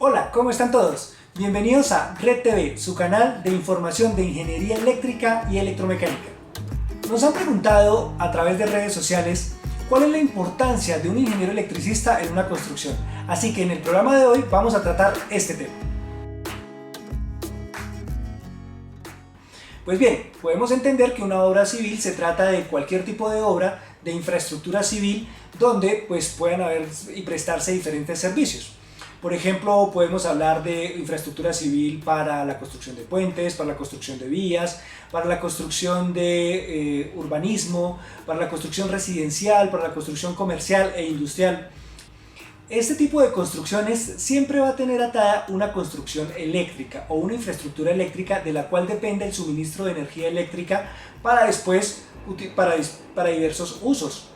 Hola, ¿cómo están todos? Bienvenidos a Red TV, su canal de información de ingeniería eléctrica y electromecánica. Nos han preguntado a través de redes sociales cuál es la importancia de un ingeniero electricista en una construcción. Así que en el programa de hoy vamos a tratar este tema. Pues bien, podemos entender que una obra civil se trata de cualquier tipo de obra de infraestructura civil donde puedan haber y prestarse diferentes servicios. Por ejemplo, podemos hablar de infraestructura civil para la construcción de puentes, para la construcción de vías, para la construcción de urbanismo, para la construcción residencial, para la construcción comercial e industrial. Este tipo de construcciones siempre va a tener atada una construcción eléctrica o una infraestructura eléctrica de la cual depende el suministro de energía eléctrica para después para diversos usos.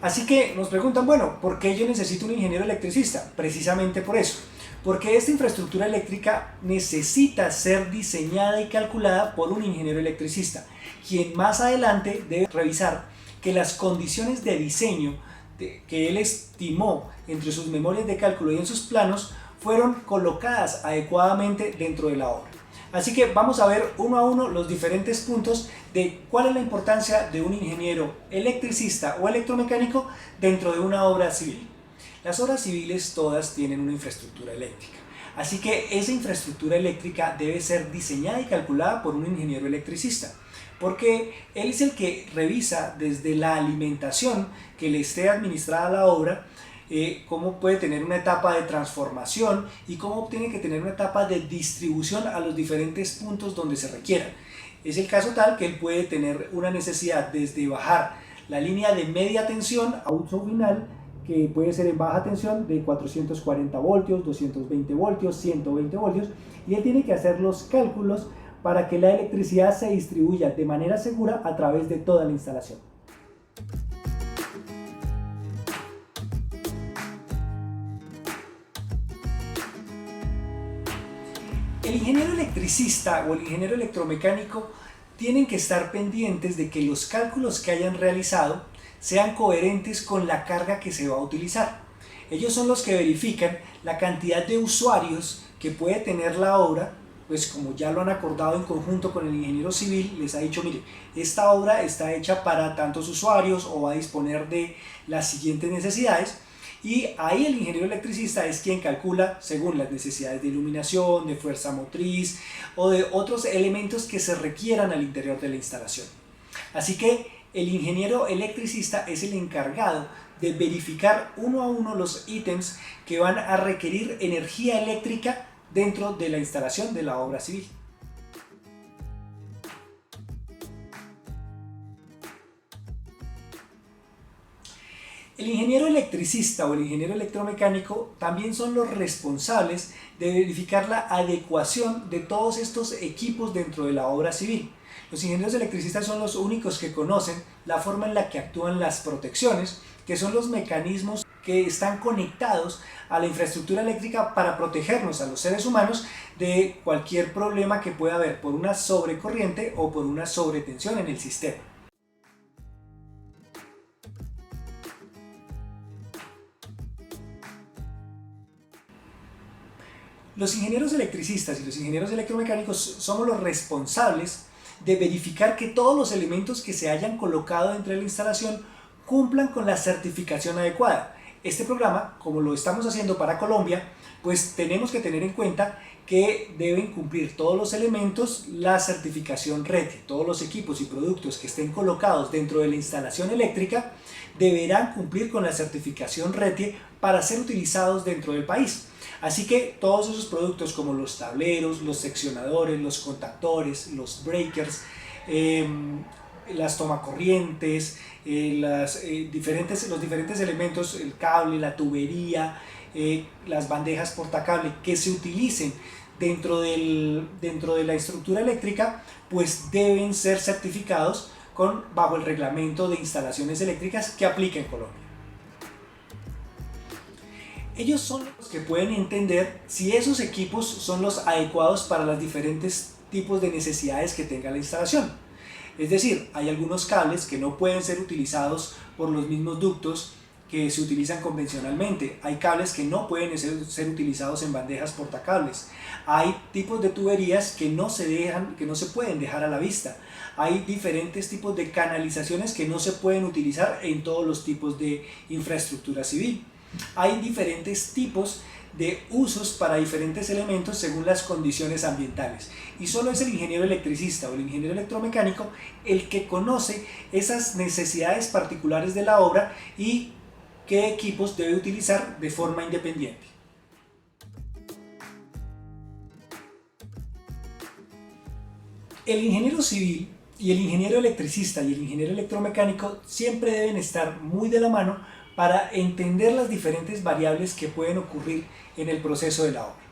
Así que nos preguntan, bueno, ¿por qué yo necesito un ingeniero electricista? Precisamente por eso, porque esta infraestructura eléctrica necesita ser diseñada y calculada por un ingeniero electricista, quien más adelante debe revisar que las condiciones de diseño que él estimó entre sus memorias de cálculo y en sus planos fueron colocadas adecuadamente dentro de la obra. Así que vamos a ver uno a uno los diferentes puntos de cuál es la importancia de un ingeniero electricista o electromecánico dentro de una obra civil. Las obras civiles todas tienen una infraestructura eléctrica, así que esa infraestructura eléctrica debe ser diseñada y calculada por un ingeniero electricista, porque él es el que revisa desde la alimentación que le esté administrada a la obra, cómo puede tener una etapa de transformación y cómo tiene que tener una etapa de distribución a los diferentes puntos donde se requiera. Es el caso tal que él puede tener una necesidad desde bajar la línea de media tensión a uso final, que puede ser en baja tensión de 440 voltios, 220 voltios, 120 voltios, y él tiene que hacer los cálculos para que la electricidad se distribuya de manera segura a través de toda la instalación. El ingeniero electricista o el ingeniero electromecánico tienen que estar pendientes de que los cálculos que hayan realizado sean coherentes con la carga que se va a utilizar. Ellos son los que verifican la cantidad de usuarios que puede tener la obra, pues como ya lo han acordado en conjunto con el ingeniero civil, les ha dicho, mire, esta obra está hecha para tantos usuarios o va a disponer de las siguientes necesidades. Y ahí el ingeniero electricista es quien calcula según las necesidades de iluminación, de fuerza motriz o de otros elementos que se requieran al interior de la instalación. Así que el ingeniero electricista es el encargado de verificar uno a uno los ítems que van a requerir energía eléctrica dentro de la instalación de la obra civil. El ingeniero electricista o el ingeniero electromecánico también son los responsables de verificar la adecuación de todos estos equipos dentro de la obra civil. Los ingenieros electricistas son los únicos que conocen la forma en la que actúan las protecciones, que son los mecanismos que están conectados a la infraestructura eléctrica para protegernos a los seres humanos de cualquier problema que pueda haber por una sobrecorriente o por una sobretensión en el sistema. Los ingenieros electricistas y los ingenieros electromecánicos somos los responsables de verificar que todos los elementos que se hayan colocado dentro de la instalación cumplan con la certificación adecuada. Este programa, como lo estamos haciendo para Colombia, pues tenemos que tener en cuenta que deben cumplir todos los elementos la certificación RETIE. Todos los equipos y productos que estén colocados dentro de la instalación eléctrica deberán cumplir con la certificación RETIE para ser utilizados dentro del país. Así que todos esos productos como los tableros, los seccionadores, los contactores, los breakers, las tomacorrientes, los diferentes elementos, el cable, la tubería, las bandejas portacable que se utilicen dentro de la estructura eléctrica, pues deben ser certificados bajo el reglamento de instalaciones eléctricas que aplica en Colombia. Ellos son los que pueden entender si esos equipos son los adecuados para los diferentes tipos de necesidades que tenga la instalación. Es decir, hay algunos cables que no pueden ser utilizados por los mismos ductos que se utilizan convencionalmente, hay cables que no pueden ser utilizados en bandejas portacables, hay tipos de tuberías que no se pueden dejar a la vista, hay diferentes tipos de canalizaciones que no se pueden utilizar en todos los tipos de infraestructura civil, hay diferentes tipos de usos para diferentes elementos según las condiciones ambientales, y solo es el ingeniero electricista o el ingeniero electromecánico el que conoce esas necesidades particulares de la obra y qué equipos debe utilizar de forma independiente. El ingeniero civil y el ingeniero electricista y el ingeniero electromecánico siempre deben estar muy de la mano para entender las diferentes variables que pueden ocurrir en el proceso de la obra.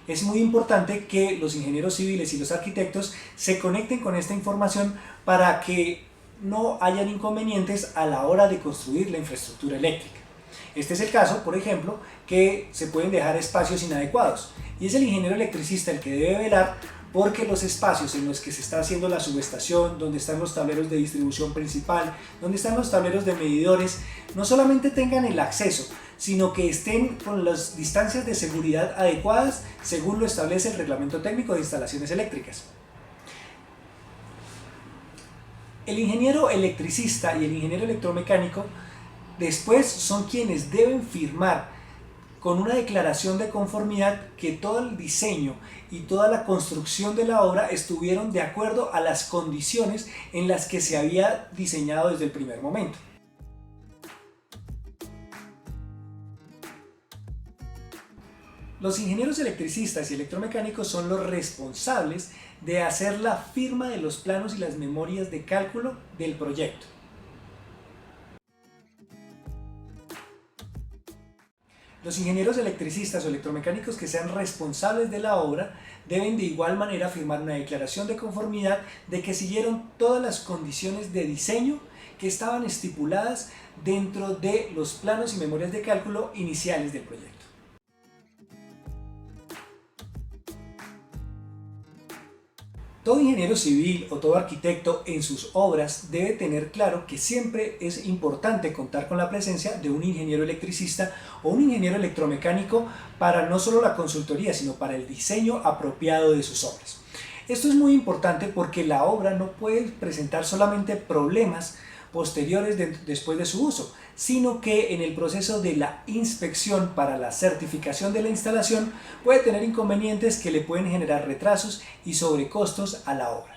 Es muy importante que los ingenieros civiles y los arquitectos se conecten con esta información para que no hayan inconvenientes a la hora de construir la infraestructura eléctrica. Este es el caso, por ejemplo, que se pueden dejar espacios inadecuados, y es el ingeniero electricista el que debe velar porque los espacios en los que se está haciendo la subestación, donde están los tableros de distribución principal, donde están los tableros de medidores, no solamente tengan el acceso, sino que estén con las distancias de seguridad adecuadas según lo establece el Reglamento Técnico de Instalaciones Eléctricas. El ingeniero electricista y el ingeniero electromecánico después son quienes deben firmar con una declaración de conformidad que todo el diseño y toda la construcción de la obra estuvieron de acuerdo a las condiciones en las que se había diseñado desde el primer momento. Los ingenieros electricistas y electromecánicos son los responsables de hacer la firma de los planos y las memorias de cálculo del proyecto. Los ingenieros electricistas o electromecánicos que sean responsables de la obra deben de igual manera firmar una declaración de conformidad de que siguieron todas las condiciones de diseño que estaban estipuladas dentro de los planos y memorias de cálculo iniciales del proyecto. Todo ingeniero civil o todo arquitecto en sus obras debe tener claro que siempre es importante contar con la presencia de un ingeniero electricista o un ingeniero electromecánico para no solo la consultoría, sino para el diseño apropiado de sus obras. Esto es muy importante porque la obra no puede presentar solamente problemas posteriores después de su uso, sino que en el proceso de la inspección para la certificación de la instalación puede tener inconvenientes que le pueden generar retrasos y sobrecostos a la obra.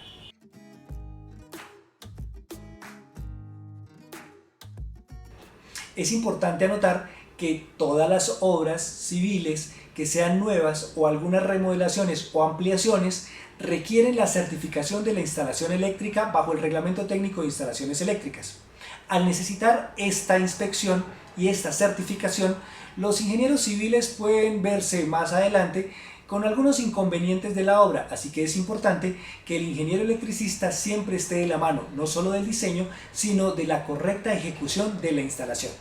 Es importante anotar que todas las obras civiles que sean nuevas o algunas remodelaciones o ampliaciones requieren la certificación de la instalación eléctrica bajo el Reglamento Técnico de Instalaciones Eléctricas. Al necesitar esta inspección y esta certificación, los ingenieros civiles pueden verse más adelante con algunos inconvenientes de la obra, así que es importante que el ingeniero electricista siempre esté de la mano, no solo del diseño, sino de la correcta ejecución de la instalación.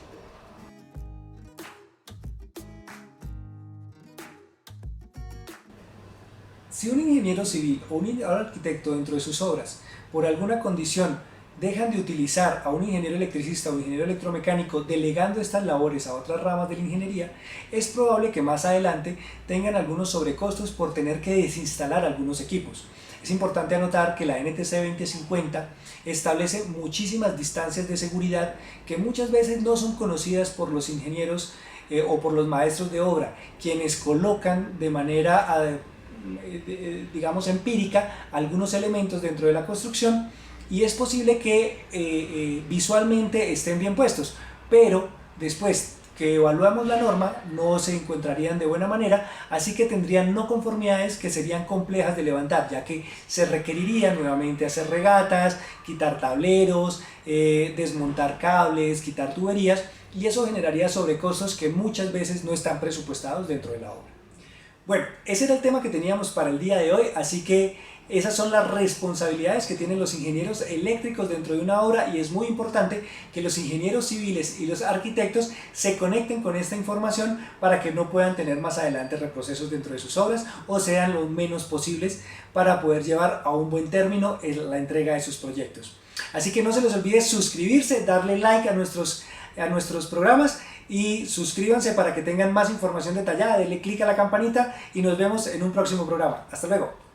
Si un ingeniero civil o un arquitecto dentro de sus obras, por alguna condición, dejan de utilizar a un ingeniero electricista o un ingeniero electromecánico delegando estas labores a otras ramas de la ingeniería, es probable que más adelante tengan algunos sobrecostos por tener que desinstalar algunos equipos. Es importante anotar que la NTC 2050 establece muchísimas distancias de seguridad que muchas veces no son conocidas por los ingenieros o por los maestros de obra, quienes colocan de manera digamos empírica algunos elementos dentro de la construcción, y es posible que visualmente estén bien puestos, pero después que evaluamos la norma no se encontrarían de buena manera, así que tendrían no conformidades que serían complejas de levantar, ya que se requeriría nuevamente hacer regatas, quitar tableros, desmontar cables, quitar tuberías, y eso generaría sobrecostos que muchas veces no están presupuestados dentro de la obra. Bueno, ese era el tema que teníamos para el día de hoy, así que esas son las responsabilidades que tienen los ingenieros eléctricos dentro de una obra, y es muy importante que los ingenieros civiles y los arquitectos se conecten con esta información para que no puedan tener más adelante reprocesos dentro de sus obras o sean lo menos posibles para poder llevar a un buen término la entrega de sus proyectos. Así que no se les olvide suscribirse, darle like a nuestros programas y suscríbanse para que tengan más información detallada, denle clic a la campanita y nos vemos en un próximo programa. Hasta luego.